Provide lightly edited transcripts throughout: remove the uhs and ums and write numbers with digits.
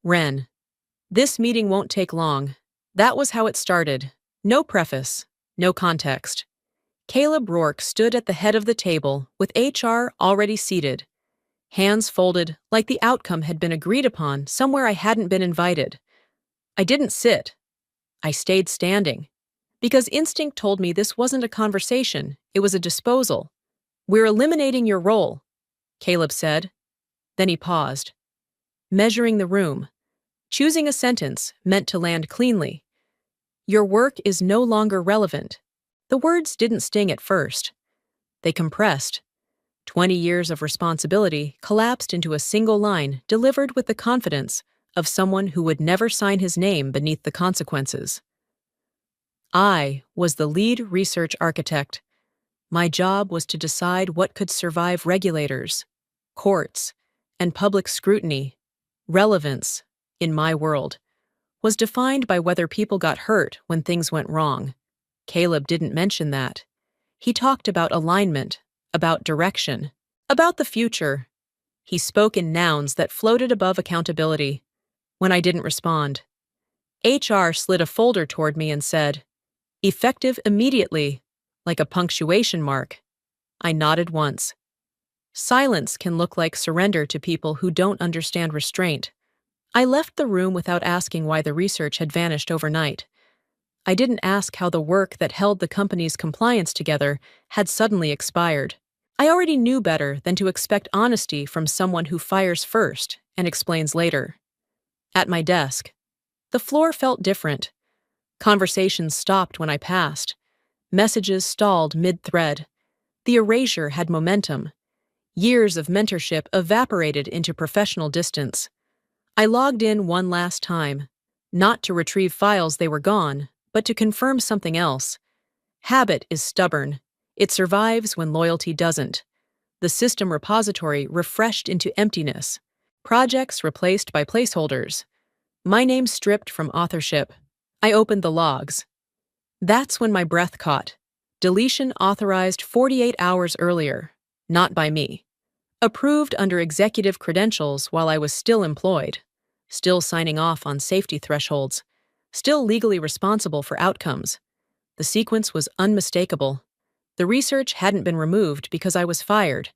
Ren. This meeting won't take long. That was how it started. No preface, no context. Caleb Rourke stood at the head of the table, with HR already seated. Hands folded, like the outcome had been agreed upon somewhere I hadn't been invited. I didn't sit. I stayed standing. Because instinct told me this wasn't a conversation, it was a disposal. "We're eliminating your role," Caleb said. Then he paused, measuring the room, choosing a sentence meant to land cleanly. "Your work is no longer relevant." The words didn't sting at first. They compressed. 20 years of responsibility collapsed into a single line delivered with the confidence of someone who would never sign his name beneath the consequences. I was the lead research architect. My job was to decide what could survive regulators, courts, and public scrutiny. Relevance, in my world, was defined by whether people got hurt when things went wrong. Caleb didn't mention that. He talked about alignment, about direction, about the future. He spoke in nouns that floated above accountability. When I didn't respond, HR slid a folder toward me and said, "Effective immediately," like a punctuation mark. I nodded once. Silence can look like surrender to people who don't understand restraint. I left the room without asking why the research had vanished overnight. I didn't ask how the work that held the company's compliance together had suddenly expired. I already knew better than to expect honesty from someone who fires first and explains later. At my desk, the floor felt different. Conversations stopped when I passed. Messages stalled mid-thread. The erasure had momentum. Years of mentorship evaporated into professional distance. I logged in one last time, not to retrieve files they were gone, but to confirm something else. Habit is stubborn. It survives when loyalty doesn't. The system repository refreshed into emptiness. Projects replaced by placeholders. My name stripped from authorship. I opened the logs. That's when my breath caught. Deletion authorized 48 hours earlier. Not by me. Approved under executive credentials while I was still employed. Still signing off on safety thresholds. Still legally responsible for outcomes. The sequence was unmistakable. The research hadn't been removed because I was fired.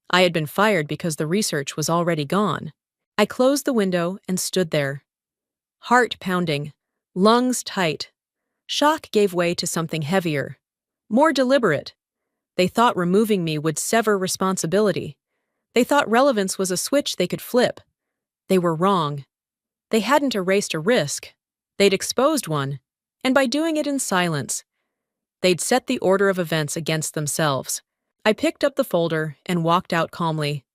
I had been fired because the research was already gone. I closed the window and stood there. Heart pounding, lungs tight. Shock gave way to something heavier, more deliberate. They thought removing me would sever responsibility. They thought relevance was a switch they could flip. They were wrong. They hadn't erased a risk. They'd exposed one, and by doing it in silence, they'd set the order of events against themselves. I picked up the folder and walked out calmly,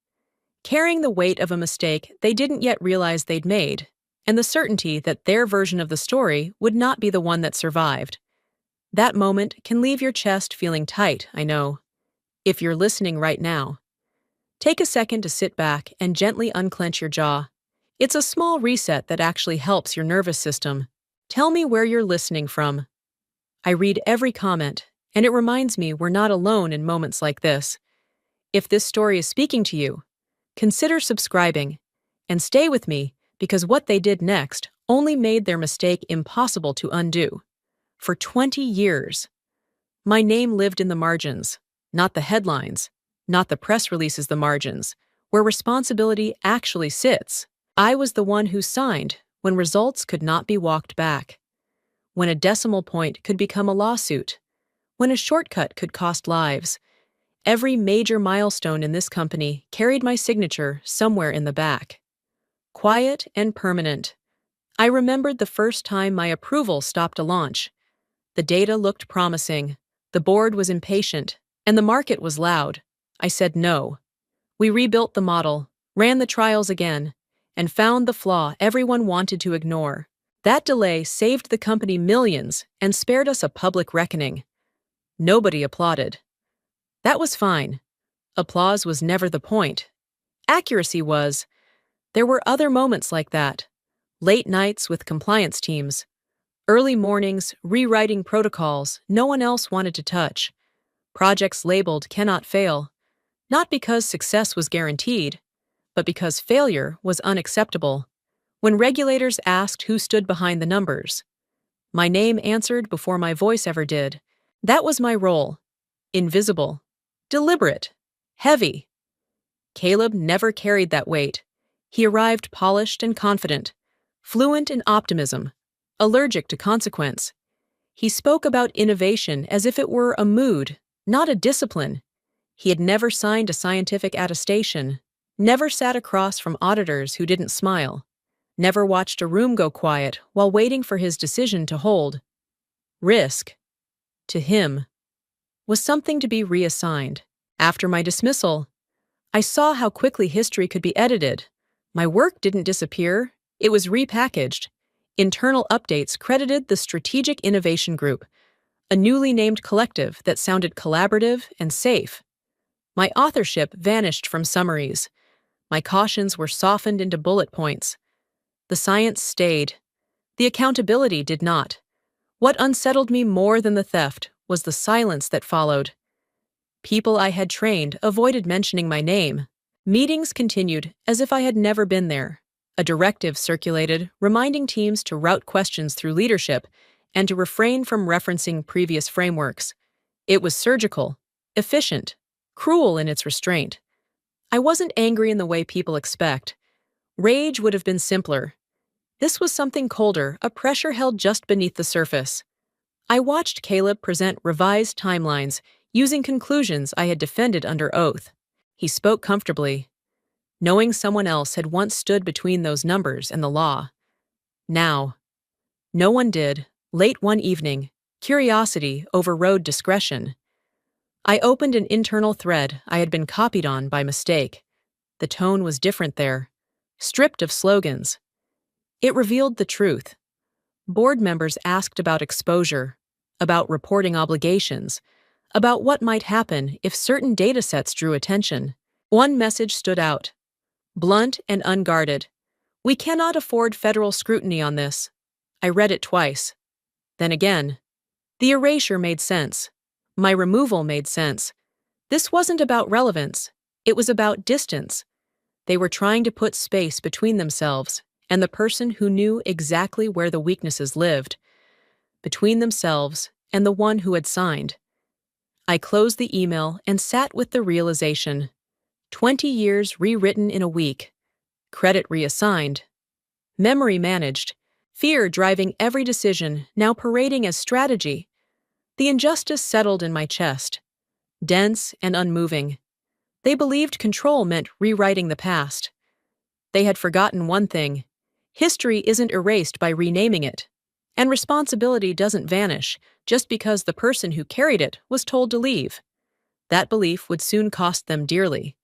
carrying the weight of a mistake they didn't yet realize they'd made, and the certainty that their version of the story would not be the one that survived. That moment can leave your chest feeling tight, I know. If you're listening right now, take a second to sit back and gently unclench your jaw. It's a small reset that actually helps your nervous system. Tell me where you're listening from. I read every comment, and it reminds me we're not alone in moments like this. If this story is speaking to you, consider subscribing, and stay with me because what they did next only made their mistake impossible to undo. For 20 years, my name lived in the margins, not the headlines, not the press releases, the margins, where responsibility actually sits. I was the one who signed when results could not be walked back, when a decimal point could become a lawsuit, when a shortcut could cost lives. Every major milestone in this company carried my signature somewhere in the back. Quiet and permanent. I remembered the first time my approval stopped a launch. The data looked promising, the board was impatient, and the market was loud. I said no. We rebuilt the model, ran the trials again, and found the flaw everyone wanted to ignore. That delay saved the company millions and spared us a public reckoning. Nobody applauded. That was fine. Applause was never the point. Accuracy was. There were other moments like that. Late nights with compliance teams. Early mornings rewriting protocols no one else wanted to touch. Projects labeled cannot fail. Not because success was guaranteed, but because failure was unacceptable. When regulators asked who stood behind the numbers, my name answered before my voice ever did. That was my role. Invisible. Deliberate. Heavy. Caleb never carried that weight. He arrived polished and confident, fluent in optimism, allergic to consequence. He spoke about innovation as if it were a mood, not a discipline. He had never signed a scientific attestation, never sat across from auditors who didn't smile, never watched a room go quiet while waiting for his decision to hold. Risk, to him, was something to be reassigned. After my dismissal, I saw how quickly history could be edited. My work didn't disappear, it was repackaged. Internal updates credited the Strategic Innovation Group, a newly named collective that sounded collaborative and safe. My authorship vanished from summaries. My cautions were softened into bullet points. The science stayed. The accountability did not. What unsettled me more than the theft was the silence that followed. People I had trained avoided mentioning my name. Meetings continued as if I had never been there. A directive circulated reminding teams to route questions through leadership and to refrain from referencing previous frameworks. It was surgical, efficient, cruel in its restraint. I wasn't angry in the way people expect. Rage would have been simpler. This was something colder, a pressure held just beneath the surface. I watched Caleb present revised timelines using conclusions I had defended under oath. He spoke comfortably, knowing someone else had once stood between those numbers and the law. Now, no one did. Late one evening, curiosity overrode discretion. I opened an internal thread I had been copied on by mistake. The tone was different there, stripped of slogans. It revealed the truth. Board members asked about exposure, about reporting obligations, about what might happen if certain datasets drew attention. One message stood out, blunt and unguarded. We cannot afford federal scrutiny on this. I read it twice. Then again. The erasure made sense. My removal made sense. This wasn't about relevance. It was about distance. They were trying to put space between themselves and the person who knew exactly where the weaknesses lived, between themselves and the one who had signed. I closed the email and sat with the realization. 20 years rewritten in a week. Credit reassigned. Memory managed. Fear driving every decision, now parading as strategy. The injustice settled in my chest, dense and unmoving. They believed control meant rewriting the past. They had forgotten one thing. History isn't erased by renaming it, and responsibility doesn't vanish just because the person who carried it was told to leave. That belief would soon cost them dearly.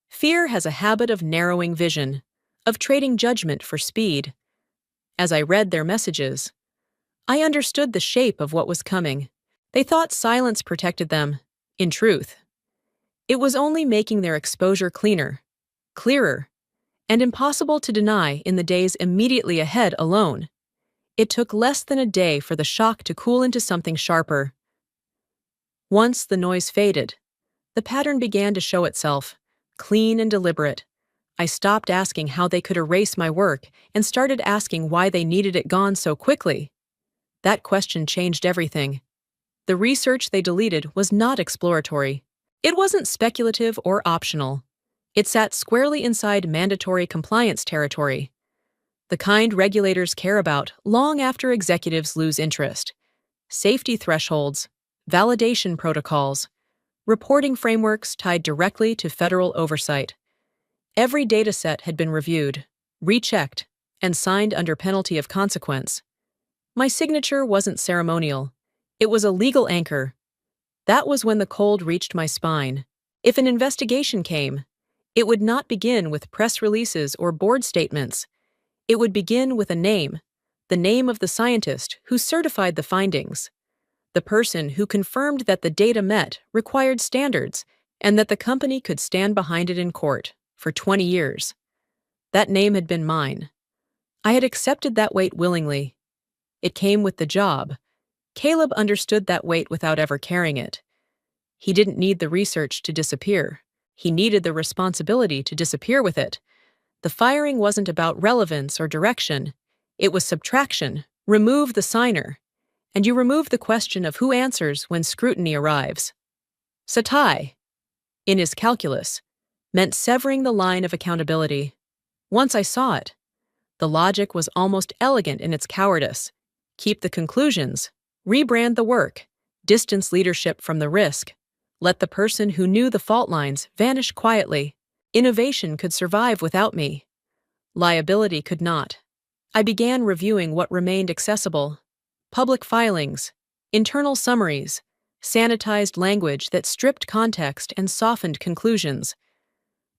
Fear has a habit of narrowing vision, of trading judgment for speed. As I read their messages, I understood the shape of what was coming. They thought silence protected them. In truth, it was only making their exposure cleaner, clearer, and impossible to deny in the days immediately ahead alone. It took less than a day for the shock to cool into something sharper. Once the noise faded, the pattern began to show itself, clean and deliberate. I stopped asking how they could erase my work and started asking why they needed it gone so quickly. That question changed everything. The research they deleted was not exploratory. It wasn't speculative or optional. It sat squarely inside mandatory compliance territory, the kind regulators care about long after executives lose interest. Safety thresholds, validation protocols, reporting frameworks tied directly to federal oversight. Every dataset had been reviewed, rechecked, and signed under penalty of consequence. My signature wasn't ceremonial. It was a legal anchor. That was when the cold reached my spine. If an investigation came, it would not begin with press releases or board statements. It would begin with a name, the name of the scientist who certified the findings, the person who confirmed that the data met required standards and that the company could stand behind it in court for 20 years. That name had been mine. I had accepted that weight willingly. It came with the job. Caleb understood that weight without ever carrying it. He didn't need the research to disappear. He needed the responsibility to disappear with it. The firing wasn't about relevance or direction. It was subtraction. Remove the signer. And you remove the question of who answers when scrutiny arrives. Satai, in his calculus, meant severing the line of accountability. Once I saw it, the logic was almost elegant in its cowardice. Keep the conclusions, rebrand the work, distance leadership from the risk. Let the person who knew the fault lines vanish quietly. Innovation could survive without me. Liability could not. I began reviewing what remained accessible. Public filings, internal summaries, sanitized language that stripped context and softened conclusions.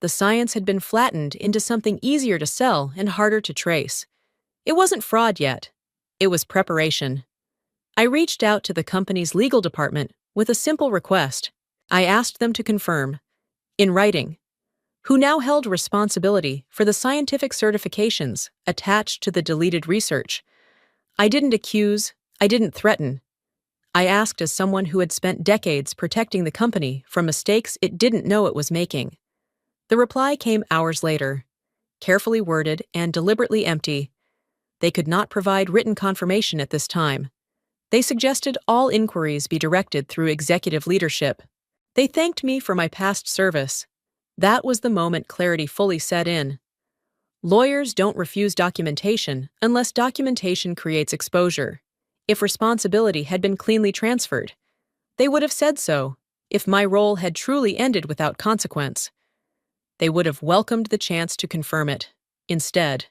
The science had been flattened into something easier to sell and harder to trace. It wasn't fraud yet. It was preparation. I reached out to the company's legal department with a simple request. I asked them to confirm, in writing, who now held responsibility for the scientific certifications attached to the deleted research. I didn't accuse, I didn't threaten. I asked as someone who had spent decades protecting the company from mistakes it didn't know it was making. The reply came hours later, carefully worded and deliberately empty. They could not provide written confirmation at this time. They suggested all inquiries be directed through executive leadership. They thanked me for my past service. That was the moment clarity fully set in. Lawyers don't refuse documentation unless documentation creates exposure. If responsibility had been cleanly transferred, they would have said so. If my role had truly ended without consequence, they would have welcomed the chance to confirm it. Instead,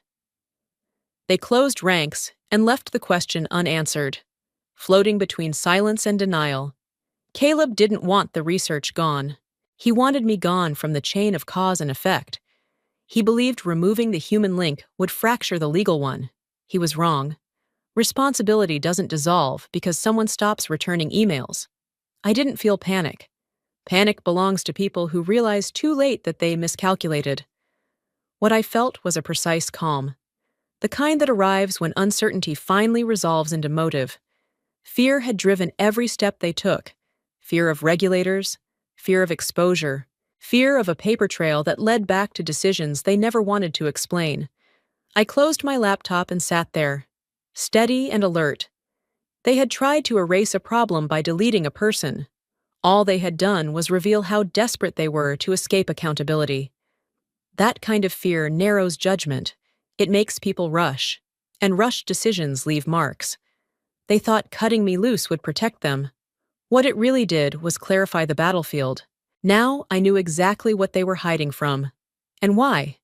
they closed ranks and left the question unanswered, floating between silence and denial. Caleb didn't want the research gone. He wanted me gone from the chain of cause and effect. He believed removing the human link would fracture the legal one. He was wrong. Responsibility doesn't dissolve because someone stops returning emails. I didn't feel panic. Panic belongs to people who realize too late that they miscalculated. What I felt was a precise calm, the kind that arrives when uncertainty finally resolves into motive. Fear had driven every step they took. Fear of regulators, fear of exposure, fear of a paper trail that led back to decisions they never wanted to explain. I closed my laptop and sat there, steady and alert. They had tried to erase a problem by deleting a person. All they had done was reveal how desperate they were to escape accountability. That kind of fear narrows judgment. It makes people rush, and rushed decisions leave marks. They thought cutting me loose would protect them. What it really did was clarify the battlefield. Now I knew exactly what they were hiding from, and why.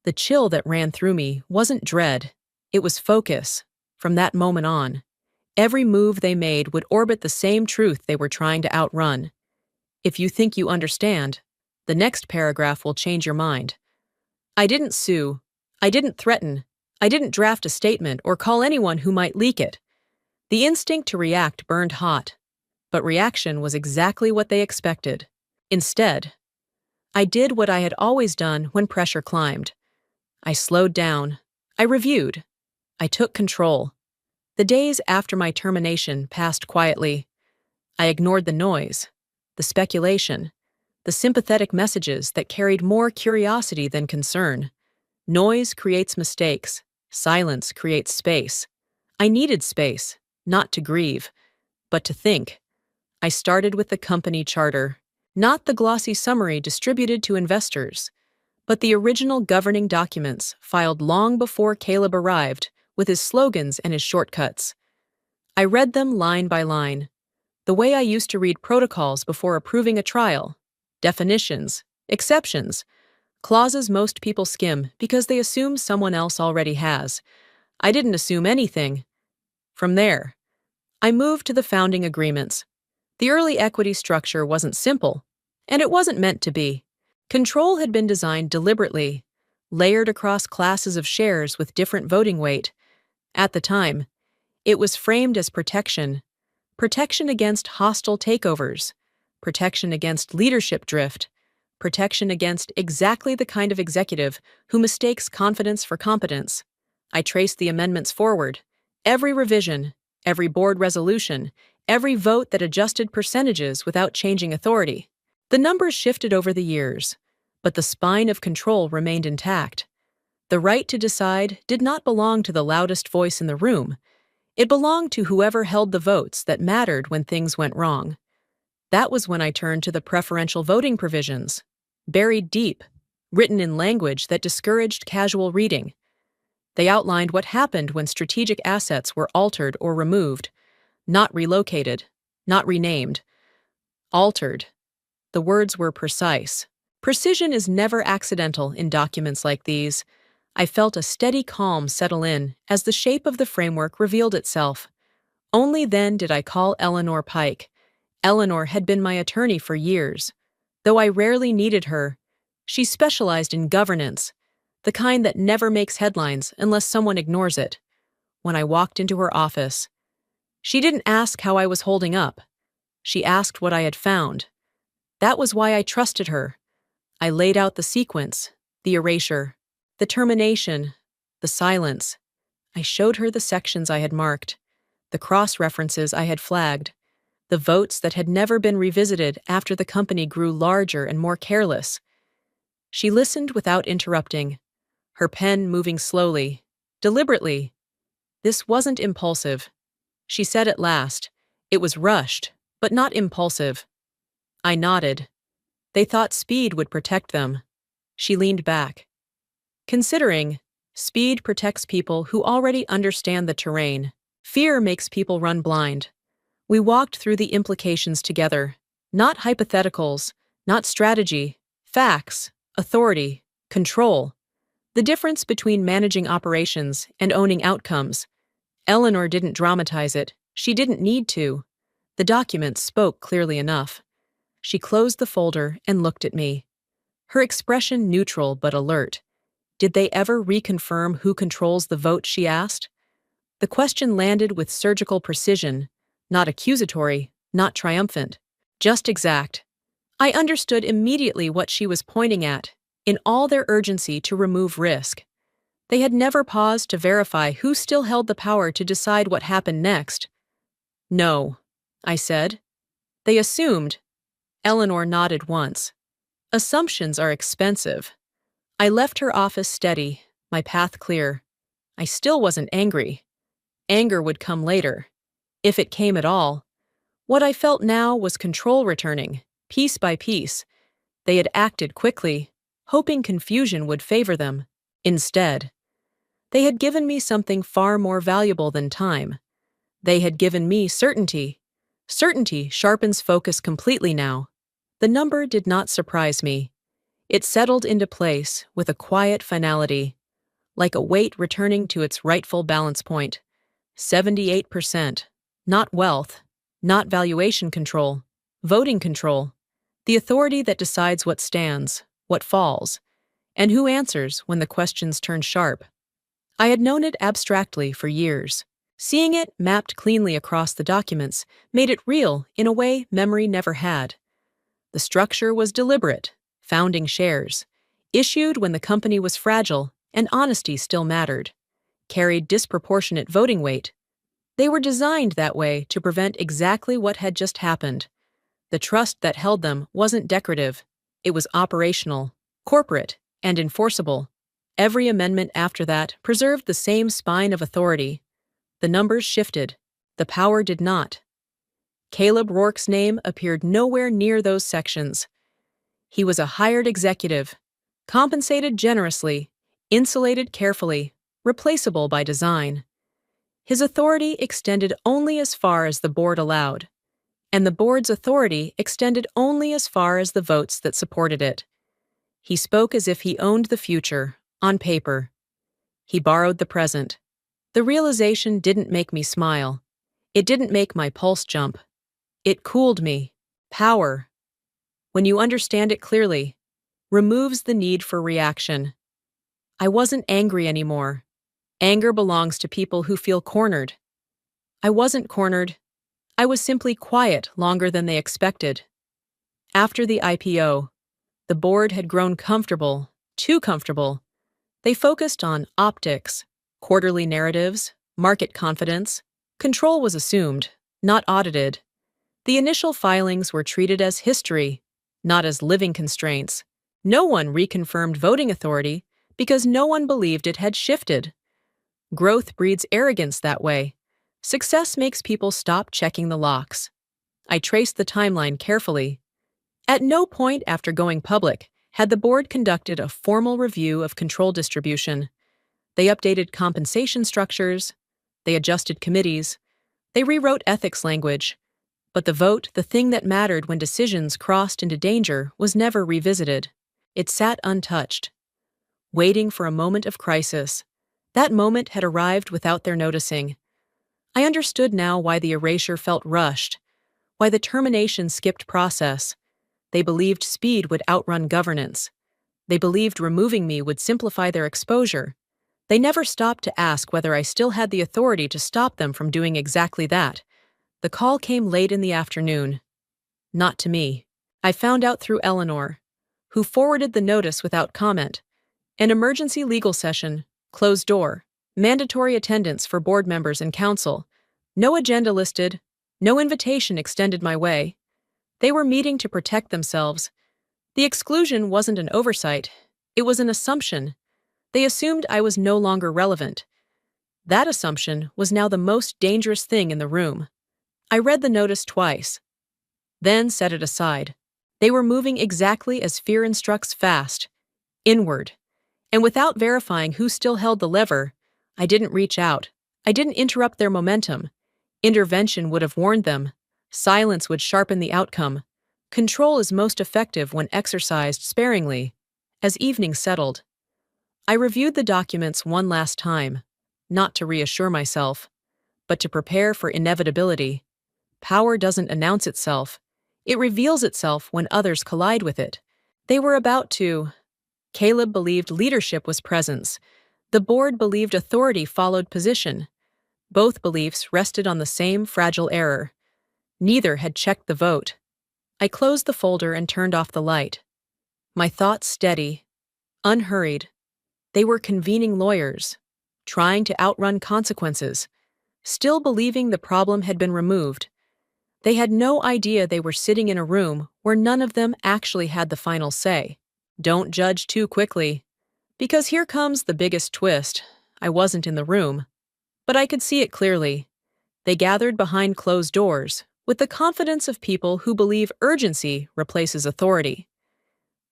The chill that ran through me wasn't dread, it was focus. From that moment on, every move they made would orbit the same truth they were trying to outrun. If you think you understand, the next paragraph will change your mind. I didn't sue. I didn't threaten. I didn't draft a statement or call anyone who might leak it. The instinct to react burned hot, but reaction was exactly what they expected. Instead, I did what I had always done when pressure climbed. I slowed down. I reviewed. I took control. The days after my termination passed quietly. I ignored the noise, the speculation, the sympathetic messages that carried more curiosity than concern. Noise creates mistakes. Silence creates space. I needed space, not to grieve, but to think. I started with the company charter, not the glossy summary distributed to investors, but the original governing documents filed long before Caleb arrived with his slogans and his shortcuts. I read them line by line, the way I used to read protocols before approving a trial. Definitions, exceptions, clauses most people skim because they assume someone else already has. I didn't assume anything. From there, I moved to the founding agreements. The early equity structure wasn't simple, and it wasn't meant to be. Control had been designed deliberately, layered across classes of shares with different voting weight. At the time, it was framed as protection against hostile takeovers, protection against leadership drift, protection against exactly the kind of executive who mistakes confidence for competence. I traced the amendments forward. Every revision, every board resolution, every vote that adjusted percentages without changing authority. The numbers shifted over the years, but the spine of control remained intact. The right to decide did not belong to the loudest voice in the room. It belonged to whoever held the votes that mattered when things went wrong. That was when I turned to the preferential voting provisions, buried deep, written in language that discouraged casual reading. They outlined what happened when strategic assets were altered or removed, not relocated, not renamed. Altered. The words were precise. Precision is never accidental in documents like these. I felt a steady calm settle in as the shape of the framework revealed itself. Only then did I call Eleanor Pike. Eleanor had been my attorney for years. Though I rarely needed her, she specialized in governance, the kind that never makes headlines unless someone ignores it. When I walked into her office, she didn't ask how I was holding up. She asked what I had found. That was why I trusted her. I laid out the sequence, the erasure, the termination, the silence. I showed her the sections I had marked, the cross-references I had flagged, the votes that had never been revisited after the company grew larger and more careless. She listened without interrupting, her pen moving slowly, deliberately. This wasn't impulsive. She said at last, it was rushed, but not impulsive. I nodded. They thought speed would protect them. She leaned back. Considering, speed protects people who already understand the terrain. Fear makes people run blind. We walked through the implications together. Not hypotheticals, not strategy, facts, authority, control. The difference between managing operations and owning outcomes. Eleanor didn't dramatize it. She didn't need to. The documents spoke clearly enough. She closed the folder and looked at me. Her expression neutral but alert. Did they ever reconfirm who controls the vote, she asked? The question landed with surgical precision, not accusatory, not triumphant, just exact. I understood immediately what she was pointing at, in all their urgency to remove risk. They had never paused to verify who still held the power to decide what happened next. No, I said. They assumed. Eleanor nodded once. Assumptions are expensive. I left her office steady, my path clear. I still wasn't angry. Anger would come later, if it came at all. What I felt now was control returning, piece by piece. They had acted quickly, hoping confusion would favor them. Instead, they had given me something far more valuable than time. They had given me certainty. Certainty sharpens focus completely now. The number did not surprise me. It settled into place with a quiet finality, like a weight returning to its rightful balance point. 78%. Not wealth, not valuation control, voting control. The authority that decides what stands, what falls, and who answers when the questions turn sharp. I had known it abstractly for years. Seeing it mapped cleanly across the documents made it real in a way memory never had. The structure was deliberate, founding shares, issued when the company was fragile and honesty still mattered, carried disproportionate voting weight. They were designed that way to prevent exactly what had just happened. The trust that held them wasn't decorative. It was operational, corporate, and enforceable. Every amendment after that preserved the same spine of authority. The numbers shifted. The power did not. Caleb Rourke's name appeared nowhere near those sections. He was a hired executive, compensated generously, insulated carefully, replaceable by design. His authority extended only as far as the board allowed, and the board's authority extended only as far as the votes that supported it. He spoke as if he owned the future, on paper. He borrowed the present. The realization didn't make me smile. It didn't make my pulse jump. It cooled me. Power, when you understand it clearly, removes the need for reaction. I wasn't angry anymore. Anger belongs to people who feel cornered. I wasn't cornered. I was simply quiet longer than they expected. After the IPO, the board had grown comfortable, too comfortable. They focused on optics, quarterly narratives, market confidence. Control was assumed, not audited. The initial filings were treated as history, not as living constraints. No one reconfirmed voting authority because no one believed it had shifted. Growth breeds arrogance that way. Success makes people stop checking the locks. I traced the timeline carefully. At no point after going public had the board conducted a formal review of control distribution. They updated compensation structures, they adjusted committees, they rewrote ethics language. But the vote, the thing that mattered when decisions crossed into danger, was never revisited. It sat untouched, waiting for a moment of crisis. That moment had arrived without their noticing. I understood now why the erasure felt rushed, why the termination skipped process. They believed speed would outrun governance. They believed removing me would simplify their exposure. They never stopped to ask whether I still had the authority to stop them from doing exactly that. The call came late in the afternoon. Not to me. I found out through Eleanor, who forwarded the notice without comment. An emergency legal session, closed door, mandatory attendance for board members and council. No agenda listed, no invitation extended my way. They were meeting to protect themselves. The exclusion wasn't an oversight, it was an assumption. They assumed I was no longer relevant. That assumption was now the most dangerous thing in the room. I read the notice twice, then set it aside. They were moving exactly as fear instructs, fast, inward. And without verifying who still held the lever, I didn't reach out. I didn't interrupt their momentum. Intervention would have warned them. Silence would sharpen the outcome. Control is most effective when exercised sparingly. As evening settled, I reviewed the documents one last time, not to reassure myself, but to prepare for inevitability. Power doesn't announce itself. It reveals itself when others collide with it. They were about to. Caleb believed leadership was presence. The board believed authority followed position. Both beliefs rested on the same fragile error. Neither had checked the vote. I closed the folder and turned off the light. My thoughts steady, unhurried. They were convening lawyers, trying to outrun consequences, still believing the problem had been removed. They had no idea they were sitting in a room where none of them actually had the final say. Don't judge too quickly. Because here comes the biggest twist. I wasn't in the room, but I could see it clearly. They gathered behind closed doors, with the confidence of people who believe urgency replaces authority.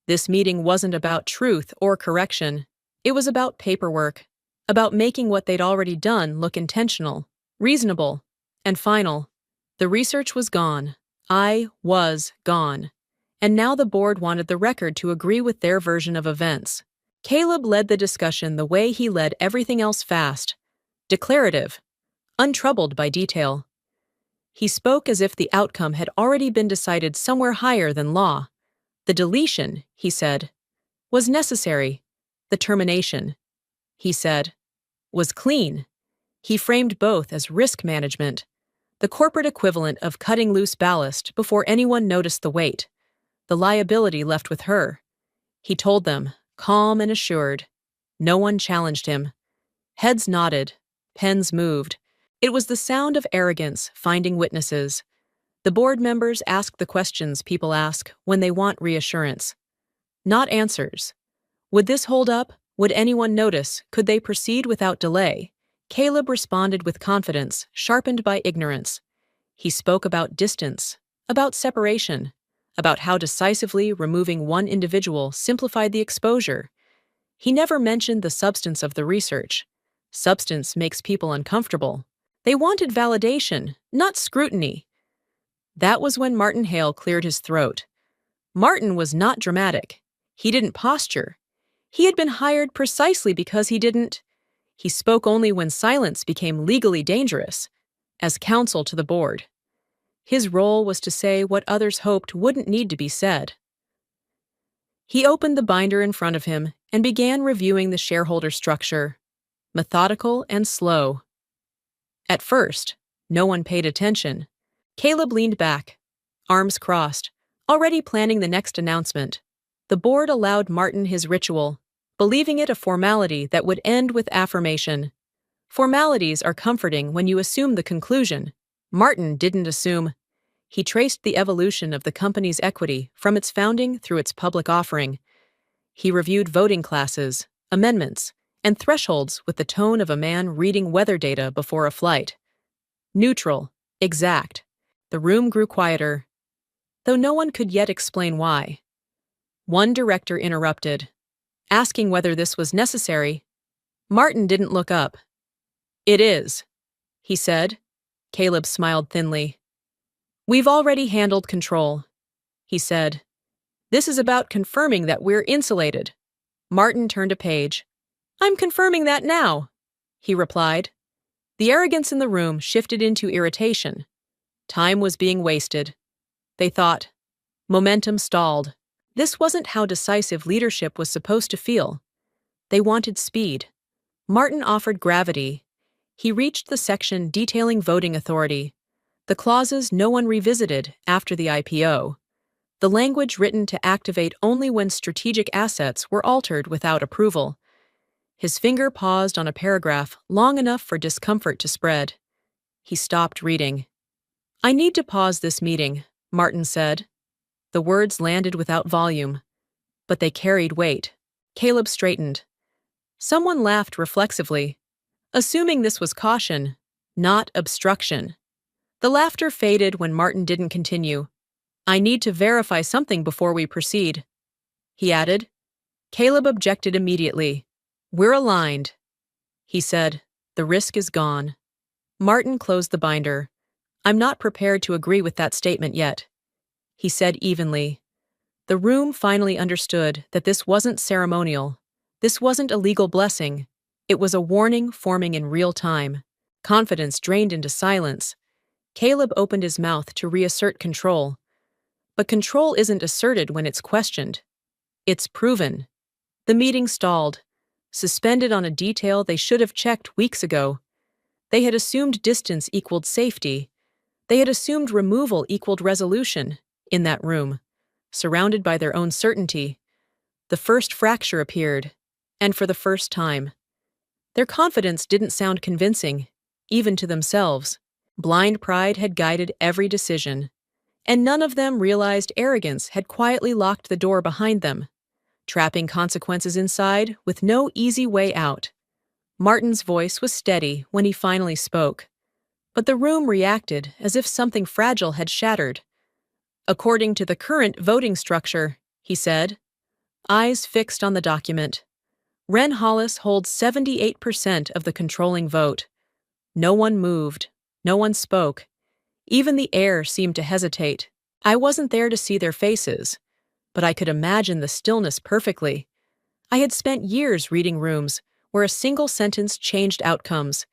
This meeting wasn't about truth or correction. It was about paperwork, about making what they'd already done look intentional, reasonable, and final. The research was gone. I was gone. And now the board wanted the record to agree with their version of events. Caleb led the discussion the way he led everything else, fast, declarative, untroubled by detail. He spoke as if the outcome had already been decided somewhere higher than law. The deletion, he said, was necessary. The termination, he said, was clean. He framed both as risk management, the corporate equivalent of cutting loose ballast before anyone noticed the weight. The liability left with her. He told them, calm and assured. No one challenged him. Heads nodded, pens moved. It was the sound of arrogance finding witnesses. The board members asked the questions people ask when they want reassurance. Not answers. Would this hold up? Would anyone notice? Could they proceed without delay? Caleb responded with confidence, sharpened by ignorance. He spoke about distance, about separation, about how decisively removing one individual simplified the exposure. He never mentioned the substance of the research. Substance makes people uncomfortable. They wanted validation, not scrutiny. That was when Martin Hale cleared his throat. Martin was not dramatic. He didn't posture. He had been hired precisely because he didn't. He spoke only when silence became legally dangerous, as counsel to the board. His role was to say what others hoped wouldn't need to be said. He opened the binder in front of him and began reviewing the shareholder structure, methodical and slow. At first, no one paid attention. Caleb leaned back, arms crossed, already planning the next announcement. The board allowed Martin his ritual, believing it a formality that would end with affirmation. Formalities are comforting when you assume the conclusion. Martin didn't assume. He traced the evolution of the company's equity from its founding through its public offering. He reviewed voting classes, amendments, and thresholds with the tone of a man reading weather data before a flight. Neutral, exact. The room grew quieter, though no one could yet explain why. One director interrupted, asking whether this was necessary. Martin didn't look up. "It is," he said. Caleb smiled thinly. "We've already handled control," he said. "This is about confirming that we're insulated." Martin turned a page. "I'm confirming that now," he replied. The arrogance in the room shifted into irritation. Time was being wasted. They thought. Momentum stalled. This wasn't how decisive leadership was supposed to feel. They wanted speed. Martin offered gravity. He reached the section detailing voting authority, the clauses no one revisited after the IPO, the language written to activate only when strategic assets were altered without approval. His finger paused on a paragraph long enough for discomfort to spread. He stopped reading. "I need to pause this meeting," Martin said. The words landed without volume, but they carried weight. Caleb straightened. Someone laughed reflexively, assuming this was caution, not obstruction. The laughter faded when Martin didn't continue. "I need to verify something before we proceed," he added. Caleb objected immediately. "We're aligned," he said. "The risk is gone." Martin closed the binder. "I'm not prepared to agree with that statement yet," he said evenly. The room finally understood that this wasn't ceremonial. This wasn't a legal blessing. It was a warning forming in real time. Confidence drained into silence. Caleb opened his mouth to reassert control. But control isn't asserted when it's questioned. It's proven. The meeting stalled, suspended on a detail they should have checked weeks ago. They had assumed distance equaled safety. They had assumed removal equaled resolution in that room, surrounded by their own certainty. The first fracture appeared, and for the first time. Their confidence didn't sound convincing, even to themselves. Blind pride had guided every decision, and none of them realized arrogance had quietly locked the door behind them, trapping consequences inside with no easy way out. Martin's voice was steady when he finally spoke, but the room reacted as if something fragile had shattered. "According to the current voting structure," he said, eyes fixed on the document, "Ren Hollis holds 78% of the controlling vote." No one moved. No one spoke. Even the air seemed to hesitate. I wasn't there to see their faces, but I could imagine the stillness perfectly. I had spent years reading rooms where a single sentence changed outcomes.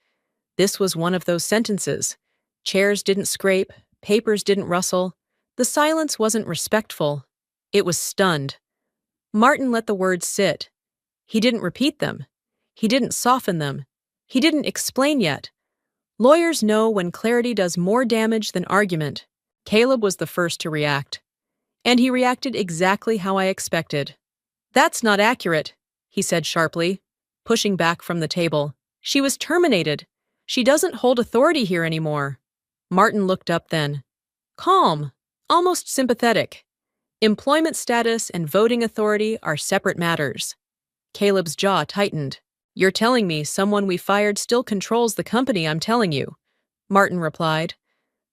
This was one of those sentences. Chairs didn't scrape, papers didn't rustle. The silence wasn't respectful. It was stunned. Martin let the words sit. He didn't repeat them. He didn't soften them. He didn't explain yet. Lawyers know when clarity does more damage than argument. Caleb was the first to react. And he reacted exactly how I expected. "That's not accurate," he said sharply, pushing back from the table. "She was terminated. She doesn't hold authority here anymore." Martin looked up then. Calm, almost sympathetic. "Employment status and voting authority are separate matters." Caleb's jaw tightened. "You're telling me someone we fired still controls the company I'm telling you," Martin replied.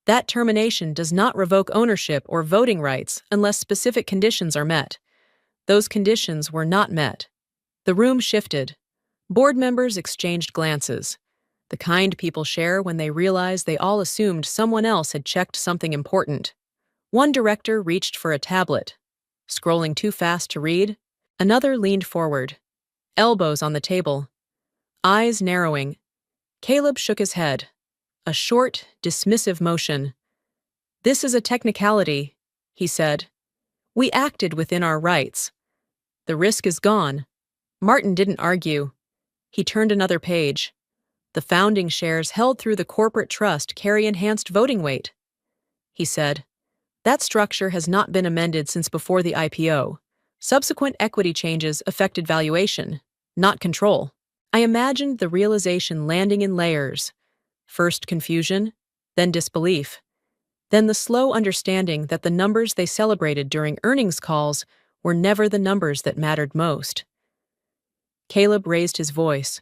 "That termination does not revoke ownership or voting rights unless specific conditions are met. Those conditions were not met." The room shifted. Board members exchanged glances, the kind people share when they realize they all assumed someone else had checked something important. One director reached for a tablet. Scrolling too fast to read, another leaned forward, elbows on the table, eyes narrowing. Caleb shook his head, a short, dismissive motion. "This is a technicality," he said. "We acted within our rights. The risk is gone." Martin didn't argue. He turned another page. "The founding shares held through the corporate trust carry enhanced voting weight," he said. "That structure has not been amended since before the IPO. Subsequent equity changes affected valuation, not control." I imagined the realization landing in layers. First confusion, then disbelief, then the slow understanding that the numbers they celebrated during earnings calls were never the numbers that mattered most. Caleb raised his voice.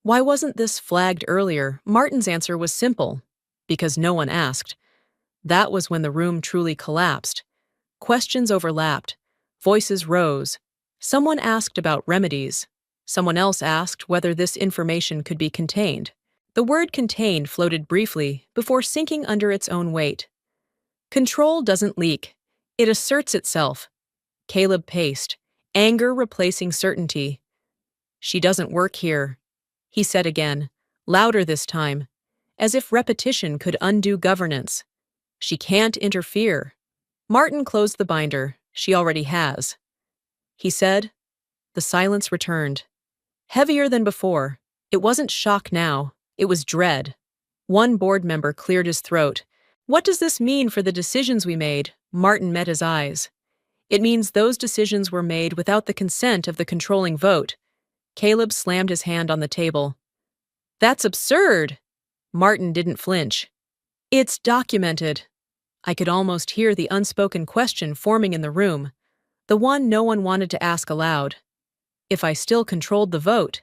Why wasn't this flagged earlier? Martin's answer was simple. Because no one asked. That was when the room truly collapsed. Questions overlapped. Voices rose. Someone asked about remedies. Someone else asked whether this information could be contained. The word contained floated briefly before sinking under its own weight. Control doesn't leak. It asserts itself. Caleb paced, anger replacing certainty. She doesn't work here, he said again, louder this time, as if repetition could undo governance. She can't interfere. Martin closed the binder. She already has. He said. The silence returned. Heavier than before. It wasn't shock now. It was dread. One board member cleared his throat. What does this mean for the decisions we made? Martin met his eyes. It means those decisions were made without the consent of the controlling vote. Caleb slammed his hand on the table. That's absurd! Martin didn't flinch. It's documented. I could almost hear the unspoken question forming in the room, the one no one wanted to ask aloud. If I still controlled the vote,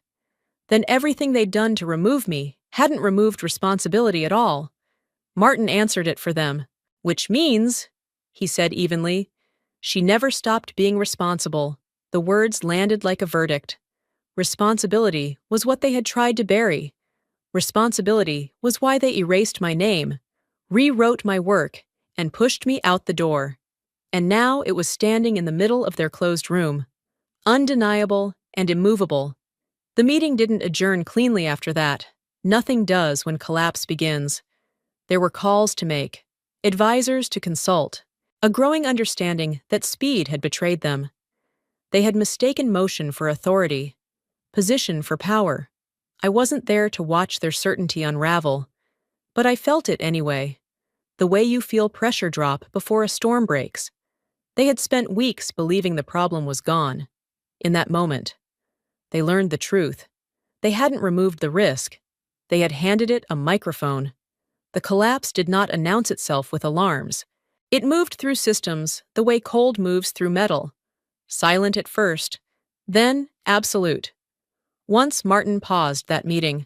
then everything they'd done to remove me hadn't removed responsibility at all. Martin answered it for them, which means, he said evenly, she never stopped being responsible. The words landed like a verdict. Responsibility was what they had tried to bury. Responsibility was why they erased my name, rewrote my work, and pushed me out the door. And now it was standing in the middle of their closed room. Undeniable and immovable. The meeting didn't adjourn cleanly after that. Nothing does when collapse begins. There were calls to make, advisors to consult, a growing understanding that speed had betrayed them. They had mistaken motion for authority, position for power. I wasn't there to watch their certainty unravel, but I felt it anyway. The way you feel pressure drop before a storm breaks. They had spent weeks believing the problem was gone. In that moment, they learned the truth. They hadn't removed the risk. They had handed it a microphone. The collapse did not announce itself with alarms. It moved through systems the way cold moves through metal. Silent at first, then absolute. Once Martin paused that meeting,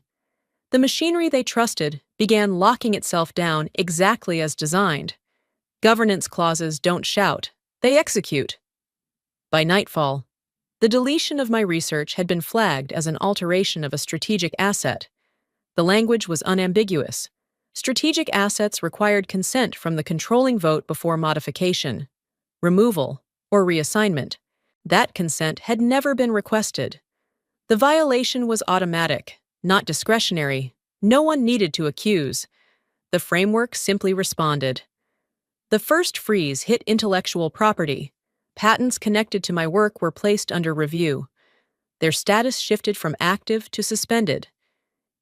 the machinery they trusted began locking itself down exactly as designed. Governance clauses don't shout, they execute. By nightfall, the deletion of my research had been flagged as an alteration of a strategic asset. The language was unambiguous. Strategic assets required consent from the controlling vote before modification, removal, or reassignment. That consent had never been requested. The violation was automatic, not discretionary. No one needed to accuse. The framework simply responded. The first freeze hit intellectual property. Patents connected to my work were placed under review. Their status shifted from active to suspended.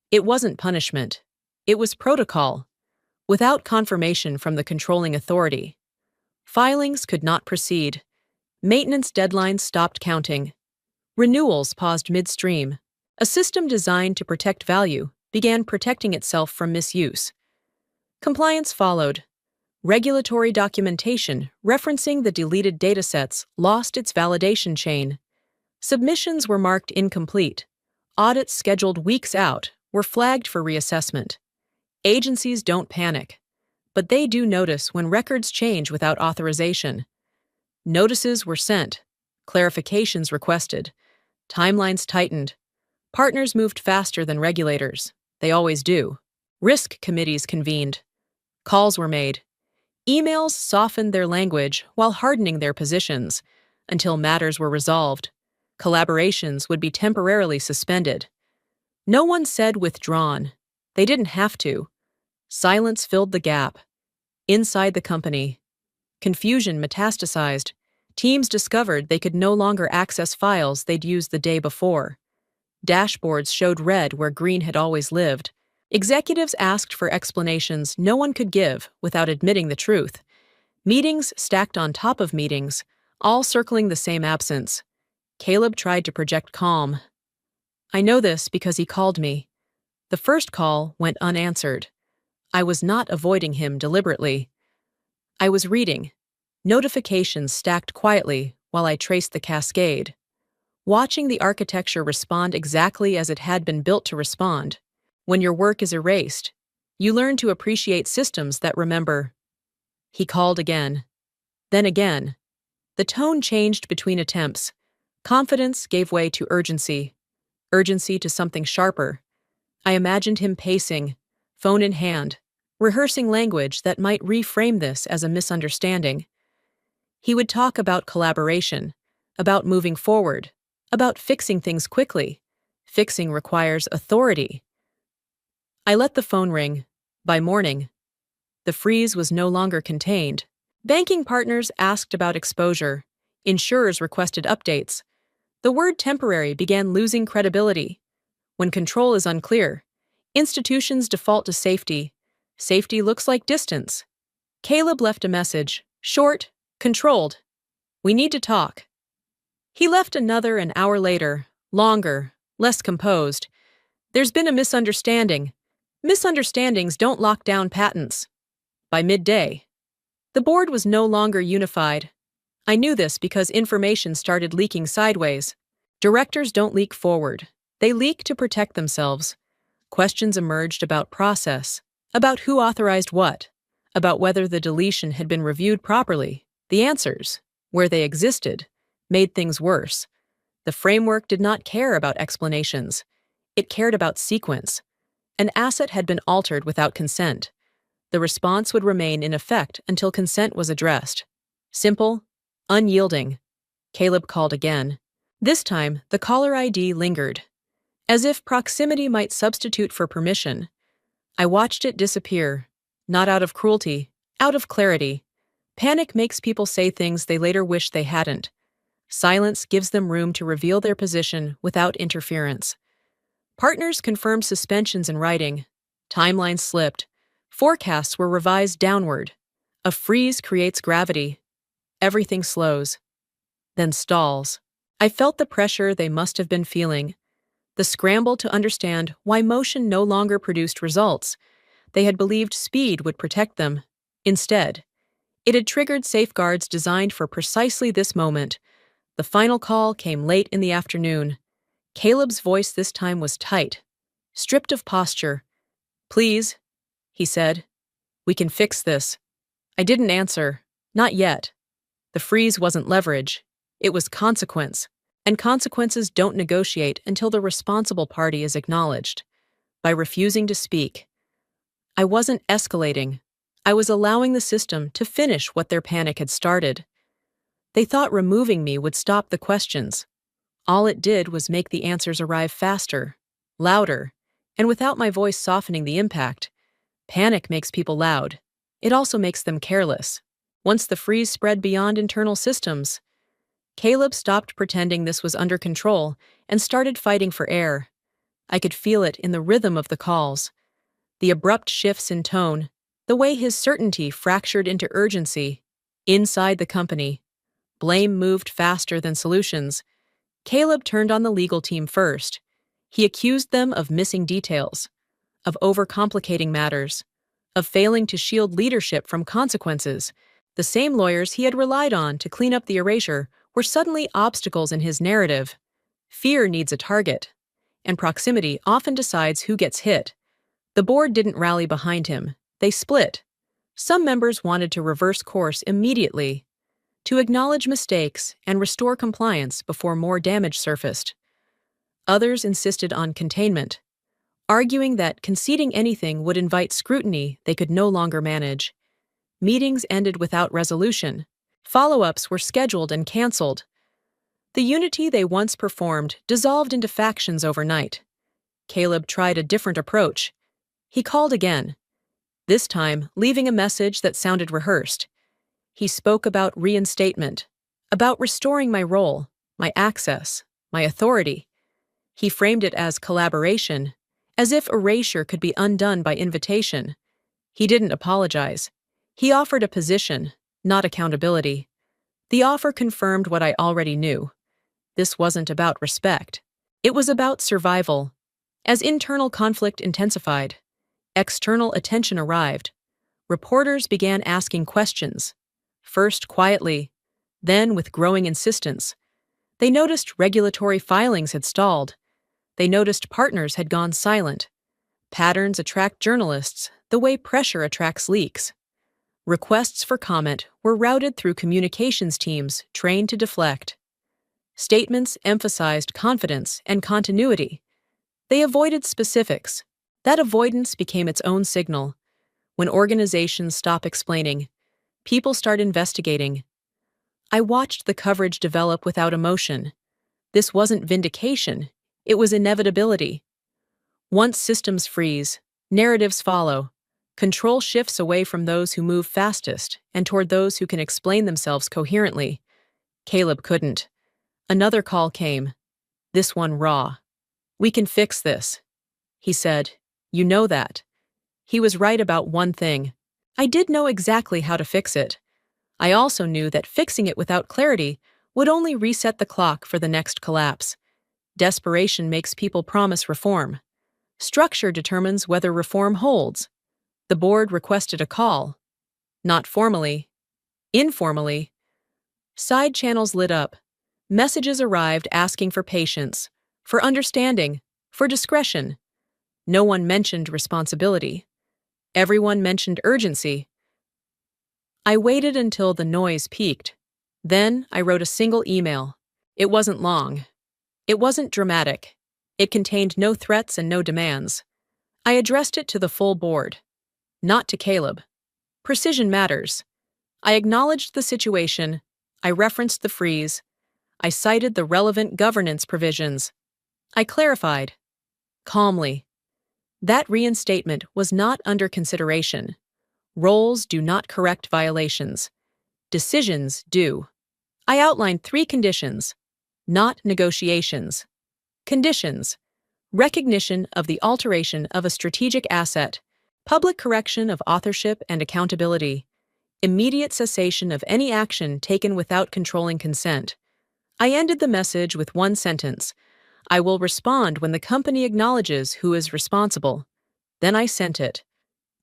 It wasn't punishment. It was protocol, without confirmation from the controlling authority. Filings could not proceed. Maintenance deadlines stopped counting. Renewals paused midstream. A system designed to protect value began protecting itself from misuse. Compliance followed. Regulatory documentation referencing the deleted datasets lost its validation chain. Submissions were marked incomplete. Audits scheduled weeks out were flagged for reassessment. Agencies don't panic, but they do notice when records change without authorization. Notices were sent, clarifications requested, timelines tightened. Partners moved faster than regulators. They always do. Risk committees convened. Calls were made. Emails softened their language while hardening their positions until matters were resolved. Collaborations would be temporarily suspended. No one said withdrawn. They didn't have to. Silence filled the gap. Inside the company, confusion metastasized. Teams discovered they could no longer access files they'd used the day before. Dashboards showed red where green had always lived. Executives asked for explanations no one could give without admitting the truth. Meetings stacked on top of meetings, all circling the same absence. Caleb tried to project calm. I know this because he called me. The first call went unanswered. I was not avoiding him deliberately. I was reading. Notifications stacked quietly while I traced the cascade. watching the architecture respond exactly as it had been built to respond. When your work is erased, you learn to appreciate systems that remember. He called again. Then again. The tone changed between attempts. Confidence gave way to urgency. Urgency to something sharper. I imagined him pacing, phone in hand, rehearsing language that might reframe this as a misunderstanding. He would talk about collaboration, about moving forward, about fixing things quickly. Fixing requires authority. I let the phone ring. By morning, the freeze was no longer contained. Banking partners asked about exposure. Insurers requested updates. The word temporary began losing credibility. When control is unclear, institutions default to safety. Safety looks like distance. Caleb left a message, short, controlled. We need to talk. He left another an hour later, longer, less composed. There's been a misunderstanding. Misunderstandings don't lock down patents. By midday, the board was no longer unified. I knew this because information started leaking sideways. Directors don't leak forward. They leak to protect themselves. Questions emerged about process, about who authorized what, about whether the deletion had been reviewed properly. The answers, where they existed, made things worse. The framework did not care about explanations. It cared about sequence. An asset had been altered without consent. The response would remain in effect until consent was addressed. Simple, unyielding. Caleb called again. This time, the caller ID lingered, as if proximity might substitute for permission. I watched it disappear, not out of cruelty, out of clarity. Panic makes people say things they later wish they hadn't. Silence gives them room to reveal their position without interference. Partners confirmed suspensions in writing. Timelines slipped. Forecasts were revised downward. A freeze creates gravity. Everything slows, then stalls. I felt the pressure they must have been feeling, the scramble to understand why motion no longer produced results. They had believed speed would protect them. Instead, it had triggered safeguards designed for precisely this moment. The final call came late in the afternoon. Caleb's voice this time was tight, stripped of posture. Please, he said. We can fix this. I didn't answer. Not yet. The freeze wasn't leverage. It was consequence. And consequences don't negotiate until the responsible party is acknowledged. By refusing to speak, I wasn't escalating. I was allowing the system to finish what their panic had started. They thought removing me would stop the questions. All it did was make the answers arrive faster, louder, and without my voice softening the impact. Panic makes people loud. It also makes them careless. Once the freeze spread beyond internal systems, Caleb stopped pretending this was under control and started fighting for air. I could feel it in the rhythm of the calls, the abrupt shifts in tone, the way his certainty fractured into urgency. Inside the company, blame moved faster than solutions. Caleb turned on the legal team first. He accused them of missing details, of overcomplicating matters, of failing to shield leadership from consequences. The same lawyers he had relied on to clean up the erasure were suddenly obstacles in his narrative. Fear needs a target, and proximity often decides who gets hit. The board didn't rally behind him. They split. Some members wanted to reverse course immediately, to acknowledge mistakes and restore compliance before more damage surfaced. Others insisted on containment, arguing that conceding anything would invite scrutiny they could no longer manage. Meetings ended without resolution. Follow-ups were scheduled and canceled. The unity they once performed dissolved into factions overnight. Caleb tried a different approach. He called again, this time leaving a message that sounded rehearsed. He spoke about reinstatement, about restoring my role, my access, my authority. He framed it as collaboration, as if erasure could be undone by invitation. He didn't apologize. He offered a position, not accountability. The offer confirmed what I already knew. This wasn't about respect. It was about survival. As internal conflict intensified, external attention arrived. Reporters began asking questions, first quietly, then with growing insistence. They noticed regulatory filings had stalled. They noticed partners had gone silent. Patterns attract journalists the way pressure attracts leaks. Requests for comment were routed through communications teams trained to deflect. Statements emphasized confidence and continuity. They avoided specifics. That avoidance became its own signal. When organizations stop explaining, people start investigating. I watched the coverage develop without emotion. This wasn't vindication, it was inevitability. Once systems freeze, narratives follow. Control shifts away from those who move fastest and toward those who can explain themselves coherently. Caleb couldn't. Another call came. This one raw. "We can fix this," he said. "You know that." He was right about one thing. I did know exactly how to fix it. I also knew that fixing it without clarity would only reset the clock for the next collapse. Desperation makes people promise reform. Structure determines whether reform holds. The board requested a call. Not formally. Informally. Side channels lit up. Messages arrived asking for patience, for understanding, for discretion. No one mentioned responsibility. Everyone mentioned urgency. I waited until the noise peaked. Then I wrote a single email. It wasn't long. It wasn't dramatic. It contained no threats and no demands. I addressed it to the full board. Not to Caleb. Precision matters. I acknowledged the situation. I referenced the freeze. I cited the relevant governance provisions. I clarified. Calmly. That reinstatement was not under consideration. Roles do not correct violations. Decisions do. I outlined 3 conditions, not negotiations. Conditions: recognition of the alteration of a strategic asset, public correction of authorship and accountability, immediate cessation of any action taken without controlling consent. I ended the message with one sentence: I will respond when the company acknowledges who is responsible. Then I sent it.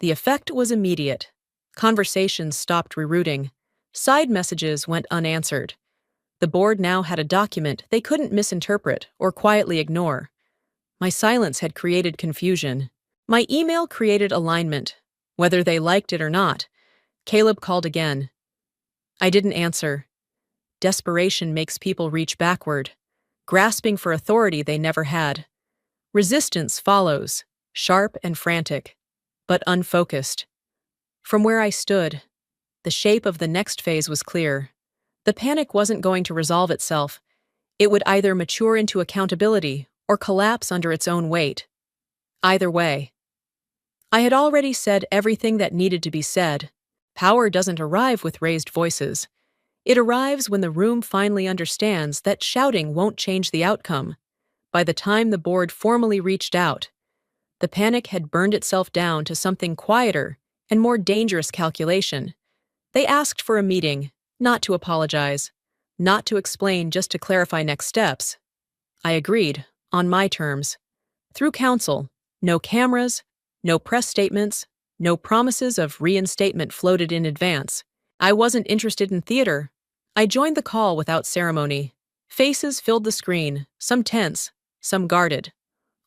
The effect was immediate. Conversations stopped rerouting. Side messages went unanswered. The board now had a document they couldn't misinterpret or quietly ignore. My silence had created confusion. My email created alignment, whether they liked it or not. Caleb called again. I didn't answer. Desperation makes people reach backward, grasping for authority they never had. Resistance follows, sharp and frantic, but unfocused. From where I stood, the shape of the next phase was clear. The panic wasn't going to resolve itself. It would either mature into accountability or collapse under its own weight. Either way. I had already said everything that needed to be said. Power doesn't arrive with raised voices. It arrives when the room finally understands that shouting won't change the outcome. By the time the board formally reached out, the panic had burned itself down to something quieter and more dangerous calculation. They asked for a meeting, not to apologize, not to explain, just to clarify next steps. I agreed, on my terms. Through counsel, no cameras, no press statements, no promises of reinstatement floated in advance. I wasn't interested in theater. I joined the call without ceremony. Faces filled the screen, some tense, some guarded,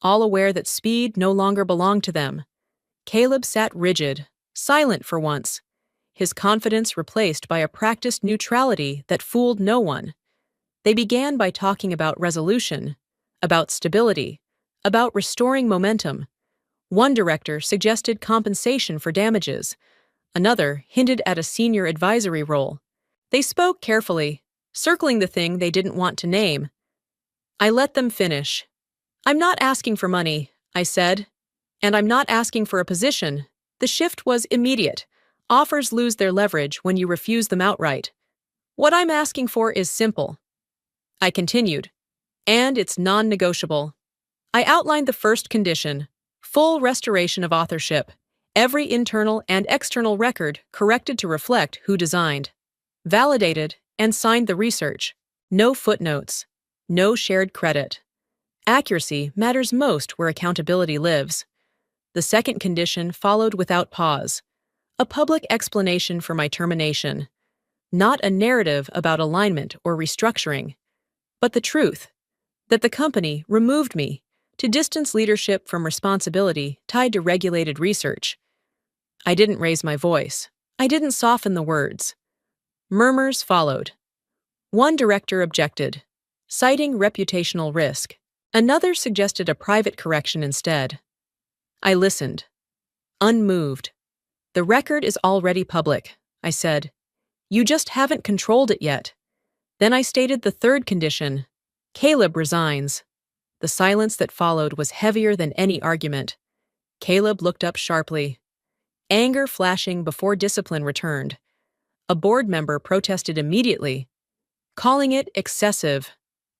all aware that speed no longer belonged to them. Caleb sat rigid, silent for once, his confidence replaced by a practiced neutrality that fooled no one. They began by talking about resolution, about stability, about restoring momentum. One director suggested compensation for damages. Another hinted at a senior advisory role. They spoke carefully, circling the thing they didn't want to name. I let them finish. I'm not asking for money, I said, and I'm not asking for a position. The shift was immediate. Offers lose their leverage when you refuse them outright. What I'm asking for is simple. I continued, and it's non-negotiable. I outlined the first condition: full restoration of authorship, every internal and external record corrected to reflect who designed, validated, and signed the research. No footnotes, no shared credit. Accuracy matters most where accountability lives. The second condition followed without pause: a public explanation for my termination, not a narrative about alignment or restructuring. But the truth, that the company removed me to distance leadership from responsibility tied to regulated research. I didn't raise my voice. I didn't soften the words. Murmurs followed. One director objected, citing reputational risk. Another suggested a private correction instead. I listened, unmoved. The record is already public, I said. You just haven't controlled it yet. Then I stated the third condition. Caleb resigns. The silence that followed was heavier than any argument. Caleb looked up sharply, anger flashing before discipline returned. A board member protested immediately, calling it excessive,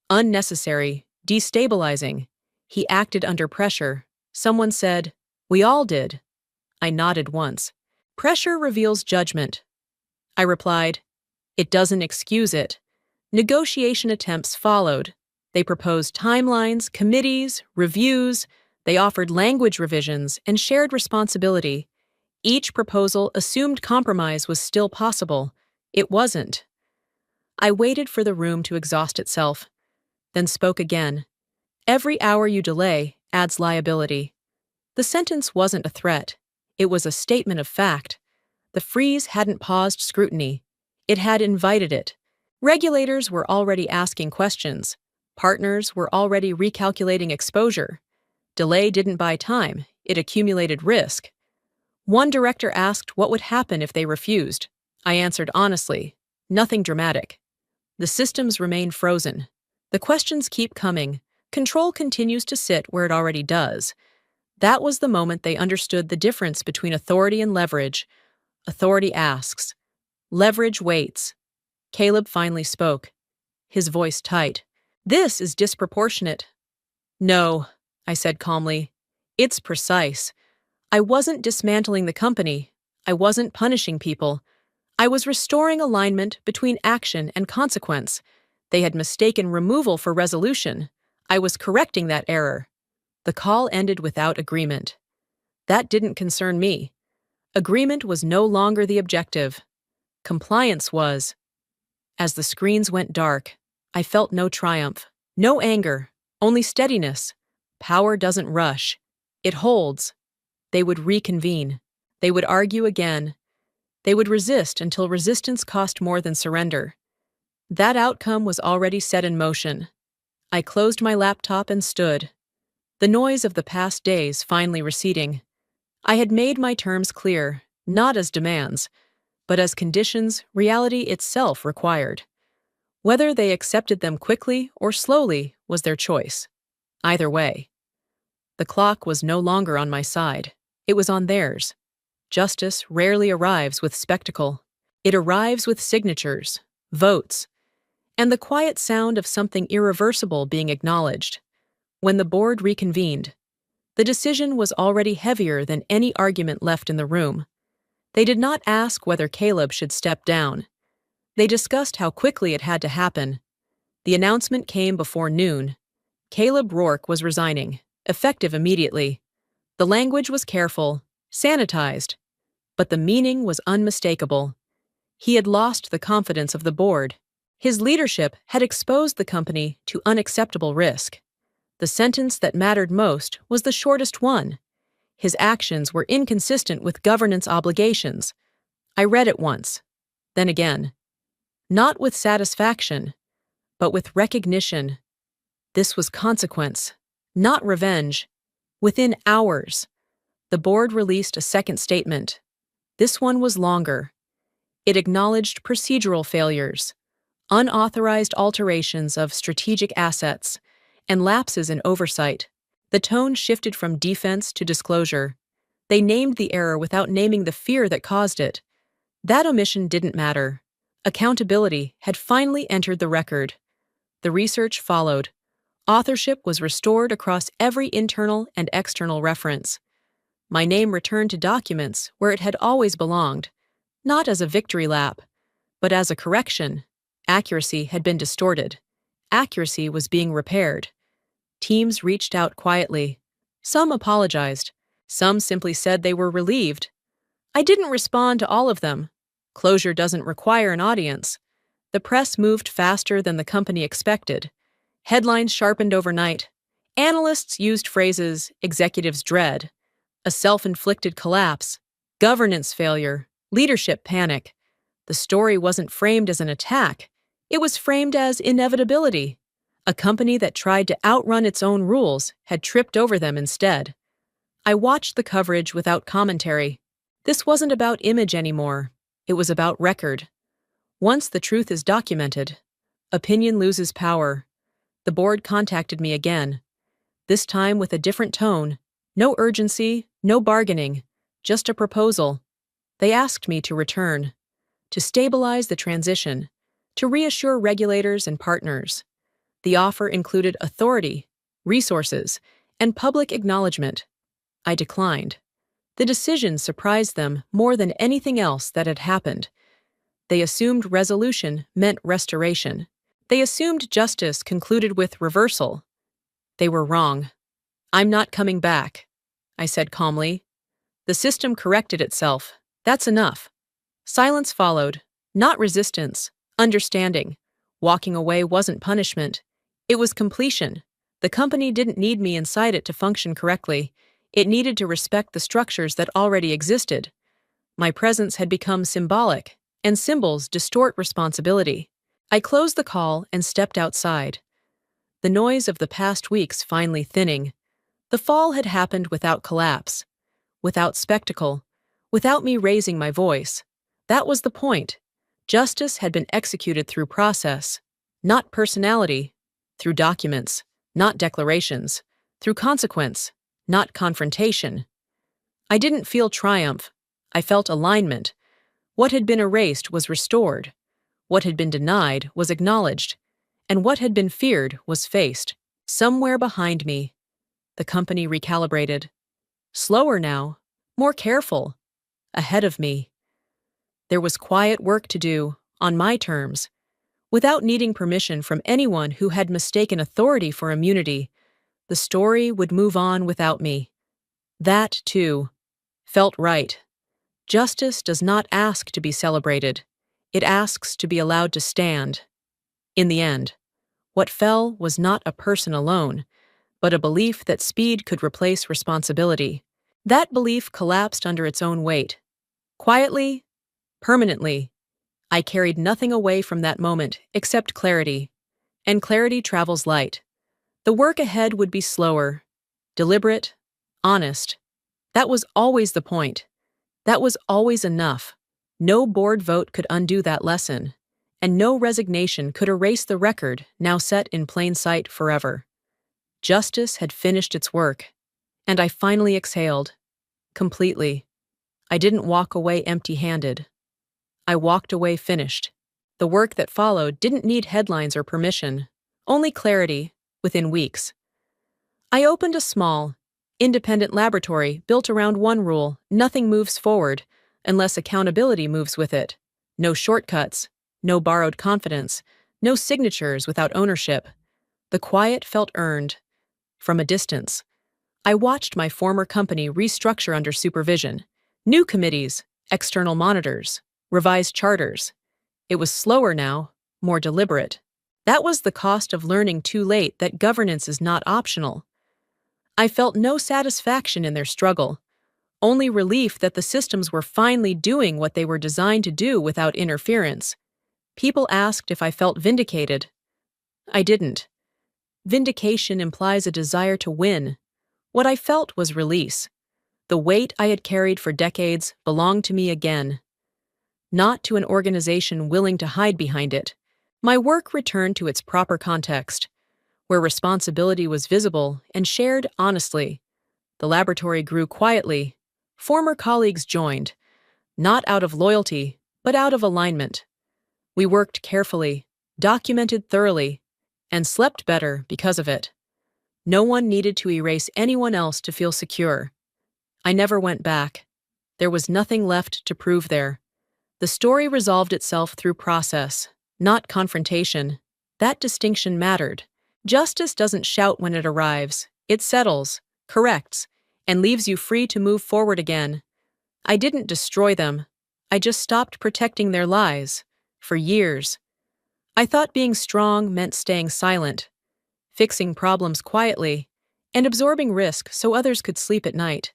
unnecessary, destabilizing. He acted under pressure. Someone said, "We all did." I nodded once. Pressure reveals judgment. I replied, "It doesn't excuse it." Negotiation attempts followed. They proposed timelines, committees, reviews. They offered language revisions and shared responsibility. Each proposal assumed compromise was still possible. It wasn't. I waited for the room to exhaust itself, then spoke again. Every hour you delay adds liability. The sentence wasn't a threat. It was a statement of fact. The freeze hadn't paused scrutiny. It had invited it. Regulators were already asking questions. Partners were already recalculating exposure. Delay didn't buy time. It accumulated risk. One director asked what would happen if they refused. I answered honestly, nothing dramatic. The systems remain frozen. The questions keep coming. Control continues to sit where it already does. That was the moment they understood the difference between authority and leverage. Authority asks. Leverage waits. Caleb finally spoke, his voice tight. "This is disproportionate." "No," I said calmly. "It's precise. I wasn't dismantling the company. I wasn't punishing people. I was restoring alignment between action and consequence. They had mistaken removal for resolution. I was correcting that error." The call ended without agreement. That didn't concern me. Agreement was no longer the objective. Compliance was. As the screens went dark, I felt no triumph, no anger, only steadiness. Power doesn't rush. It holds. They would reconvene. They would argue again. They would resist until resistance cost more than surrender. That outcome was already set in motion. I closed my laptop and stood, the noise of the past days finally receding. I had made my terms clear, not as demands, but as conditions reality itself required. Whether they accepted them quickly or slowly was their choice. Either way. The clock was no longer on my side. It was on theirs. Justice rarely arrives with spectacle. It arrives with signatures, votes, and the quiet sound of something irreversible being acknowledged. When the board reconvened, the decision was already heavier than any argument left in the room. They did not ask whether Caleb should step down. They discussed how quickly it had to happen. The announcement came before noon. Caleb Rourke was resigning, effective immediately. The language was careful, sanitized, but the meaning was unmistakable. He had lost the confidence of the board. His leadership had exposed the company to unacceptable risk. The sentence that mattered most was the shortest one. His actions were inconsistent with governance obligations. I read it once, then again. Not with satisfaction, but with recognition. This was consequence, not revenge. Within hours, the board released a second statement. This one was longer. It acknowledged procedural failures, unauthorized alterations of strategic assets, and lapses in oversight. The tone shifted from defense to disclosure. They named the error without naming the fear that caused it. That omission didn't matter. Accountability had finally entered the record. The research followed. Authorship was restored across every internal and external reference. My name returned to documents where it had always belonged, not as a victory lap, but as a correction. Accuracy had been distorted. Accuracy was being repaired. Teams reached out quietly. Some apologized. Some simply said they were relieved. I didn't respond to all of them. Closure doesn't require an audience. The press moved faster than the company expected. Headlines sharpened overnight. Analysts used phrases executives dread, a self-inflicted collapse, governance failure, leadership panic. The story wasn't framed as an attack. It was framed as inevitability. A company that tried to outrun its own rules had tripped over them instead. I watched the coverage without commentary. This wasn't about image anymore. It was about record. Once the truth is documented, opinion loses power. The board contacted me again, this time with a different tone. No urgency, no bargaining, just a proposal. They asked me to return, to stabilize the transition, to reassure regulators and partners. The offer included authority, resources, and public acknowledgement. I declined. The decision surprised them more than anything else that had happened. They assumed resolution meant restoration. They assumed justice concluded with reversal. They were wrong. I'm not coming back, I said calmly. The system corrected itself. That's enough. Silence followed, not resistance, understanding. Walking away wasn't punishment. It was completion. The company didn't need me inside it to function correctly. It needed to respect the structures that already existed. My presence had become symbolic, and symbols distort responsibility. I closed the call and stepped outside. The noise of the past weeks finally thinning. The fall had happened without collapse, without spectacle, without me raising my voice. That was the point. Justice had been executed through process, not personality, through documents, not declarations, through consequence, not confrontation. I didn't feel triumph. I felt alignment. What had been erased was restored. What had been denied was acknowledged. And what had been feared was faced. Somewhere behind me, the company recalibrated. Slower now, more careful. Ahead of me. There was quiet work to do, on my terms, without needing permission from anyone who had mistaken authority for immunity. The story would move on without me. That, too, felt right. Justice does not ask to be celebrated. It asks to be allowed to stand. In the end, what fell was not a person alone, but a belief that speed could replace responsibility. That belief collapsed under its own weight. Quietly, permanently, I carried nothing away from that moment except clarity. And clarity travels light. The work ahead would be slower, deliberate, honest. That was always the point. That was always enough. No board vote could undo that lesson, and no resignation could erase the record now set in plain sight forever. Justice had finished its work, and I finally exhaled. Completely. I didn't walk away empty-handed. I walked away finished. The work that followed didn't need headlines or permission, only clarity, within weeks. I opened a small, independent laboratory built around one rule: nothing moves forward unless accountability moves with it. No shortcuts, no borrowed confidence, no signatures without ownership. The quiet felt earned. From a distance, I watched my former company restructure under supervision. New committees, external monitors, revised charters. It was slower now, more deliberate. That was the cost of learning too late that governance is not optional. I felt no satisfaction in their struggle, only relief that the systems were finally doing what they were designed to do without interference. People asked if I felt vindicated. I didn't. Vindication implies a desire to win. What I felt was release. The weight I had carried for decades belonged to me again, not to an organization willing to hide behind it. My work returned to its proper context, where responsibility was visible and shared honestly. The laboratory grew quietly. Former colleagues joined, not out of loyalty, but out of alignment. We worked carefully, documented thoroughly, and slept better because of it. No one needed to erase anyone else to feel secure. I never went back. There was nothing left to prove there. The story resolved itself through process, not confrontation. That distinction mattered. Justice doesn't shout when it arrives. It settles, corrects, and leaves you free to move forward again. I didn't destroy them. I just stopped protecting their lies. For years, I thought being strong meant staying silent. fixing problems quietly, and absorbing risk so others could sleep at night.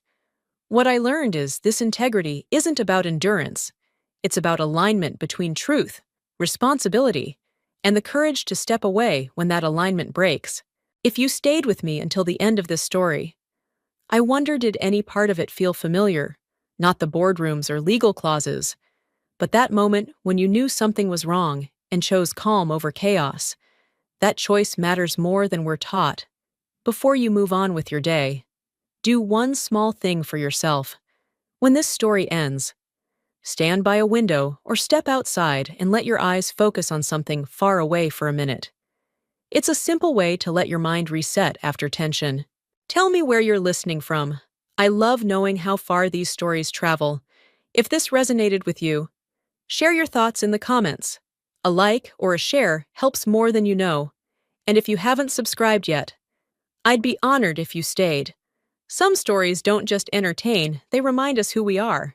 What I learned is this integrity isn't about endurance, it's about alignment between truth, responsibility, and the courage to step away when that alignment breaks. If you stayed with me until the end of this story, I wonder, did any part of it feel familiar? Not the boardrooms or legal clauses, but that moment when you knew something was wrong and chose calm over chaos. That choice matters more than we're taught. Before you move on with your day, do one small thing for yourself. When this story ends, stand by a window or step outside and let your eyes focus on something far away for a minute. It's a simple way to let your mind reset after tension. Tell me where you're listening from. I love knowing how far these stories travel. If this resonated with you, share your thoughts in the comments. A like or a share helps more than you know. And if you haven't subscribed yet, I'd be honored if you stayed. Some stories don't just entertain, they remind us who we are.